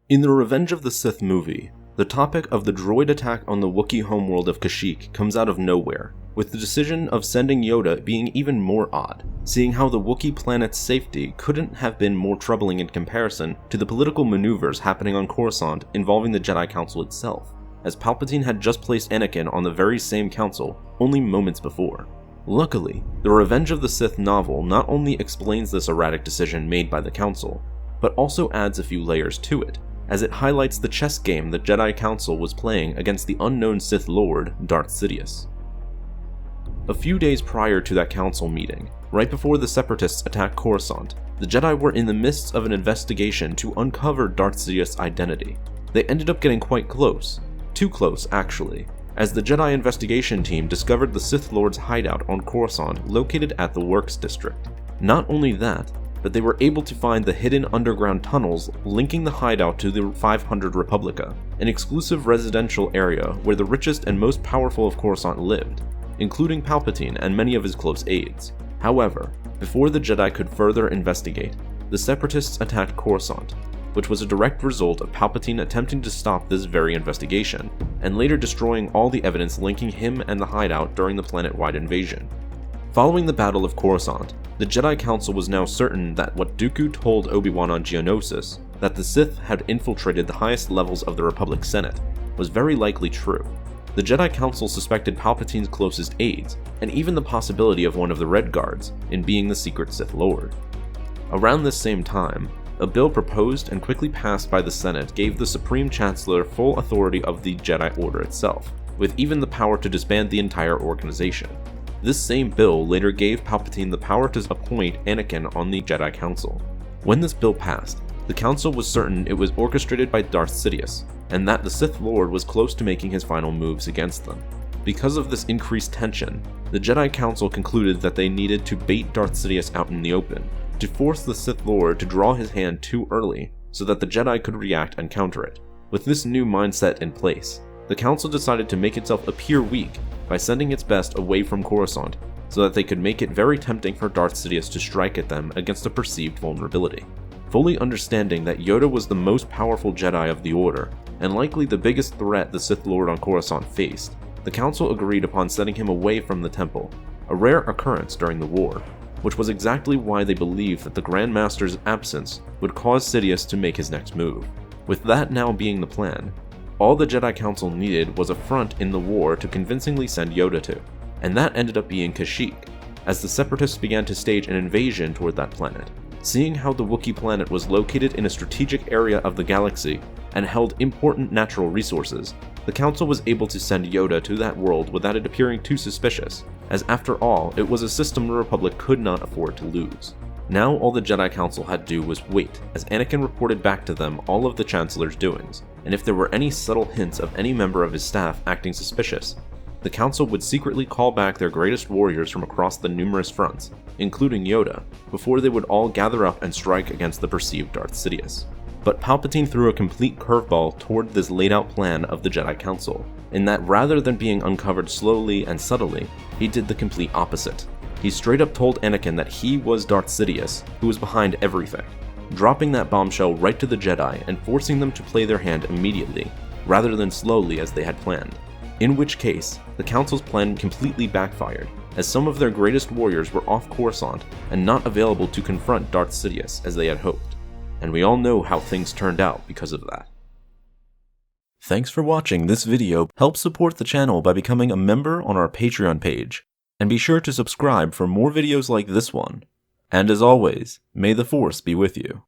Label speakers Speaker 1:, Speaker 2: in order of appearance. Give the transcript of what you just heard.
Speaker 1: In the Revenge of the Sith movie, the topic of the droid attack on the Wookiee homeworld of Kashyyyk comes out of nowhere, with the decision of sending Yoda being even more odd, seeing how the Wookiee planet's safety couldn't have been more troubling in comparison to the political maneuvers happening on Coruscant involving the Jedi Council itself, as Palpatine had just placed Anakin on the very same council only moments before. Luckily, the Revenge of the Sith novel not only explains this erratic decision made by the Council, but also adds a few layers to it, as it highlights the chess game the Jedi Council was playing against the unknown Sith Lord, Darth Sidious. A few days prior to that council meeting, right before the Separatists attacked Coruscant, the Jedi were in the midst of an investigation to uncover Darth Sidious' identity. They ended up getting quite close, too close actually, as the Jedi investigation team discovered the Sith Lord's hideout on Coruscant located at the Works District. Not only that, but they were able to find the hidden underground tunnels linking the hideout to the 500 Republica, an exclusive residential area where the richest and most powerful of Coruscant lived, including Palpatine and many of his close aides. However, before the Jedi could further investigate, the Separatists attacked Coruscant, which was a direct result of Palpatine attempting to stop this very investigation, and later destroying all the evidence linking him and the hideout during the planet-wide invasion. Following the Battle of Coruscant, the Jedi Council was now certain that what Dooku told Obi-Wan on Geonosis, that the Sith had infiltrated the highest levels of the Republic Senate, was very likely true. The Jedi Council suspected Palpatine's closest aides, and even the possibility of one of the Red Guards, in being the secret Sith Lord. Around this same time, a bill proposed and quickly passed by the Senate gave the Supreme Chancellor full authority of the Jedi Order itself, with even the power to disband the entire organization. This same bill later gave Palpatine the power to appoint Anakin on the Jedi Council. When this bill passed, the Council was certain it was orchestrated by Darth Sidious, and that the Sith Lord was close to making his final moves against them. Because of this increased tension, the Jedi Council concluded that they needed to bait Darth Sidious out in the open, to force the Sith Lord to draw his hand too early so that the Jedi could react and counter it. With this new mindset in place, the Council decided to make itself appear weak by sending its best away from Coruscant so that they could make it very tempting for Darth Sidious to strike at them against a perceived vulnerability. Fully understanding that Yoda was the most powerful Jedi of the Order, and likely the biggest threat the Sith Lord on Coruscant faced, the Council agreed upon sending him away from the temple, a rare occurrence during the war, which was exactly why they believed that the Grand Master's absence would cause Sidious to make his next move. With that now being the plan, all the Jedi Council needed was a front in the war to convincingly send Yoda to, and that ended up being Kashyyyk, as the Separatists began to stage an invasion toward that planet. Seeing how the Wookiee planet was located in a strategic area of the galaxy and held important natural resources, the Council was able to send Yoda to that world without it appearing too suspicious, as after all, it was a system the Republic could not afford to lose. Now all the Jedi Council had to do was wait, as Anakin reported back to them all of the Chancellor's doings, and if there were any subtle hints of any member of his staff acting suspicious, the Council would secretly call back their greatest warriors from across the numerous fronts, including Yoda, before they would all gather up and strike against the perceived Darth Sidious. But Palpatine threw a complete curveball toward this laid-out plan of the Jedi Council, in that rather than being uncovered slowly and subtly, he did the complete opposite. He straight up told Anakin that he was Darth Sidious, who was behind everything, dropping that bombshell right to the Jedi and forcing them to play their hand immediately, rather than slowly as they had planned. In which case, the Council's plan completely backfired, as some of their greatest warriors were off Coruscant and not available to confront Darth Sidious as they had hoped. And we all know how things turned out because of that. Thanks for watching this video. Help support the channel by becoming a member on our Patreon page. And be sure to subscribe for more videos like this one. And as always, may the Force be with you.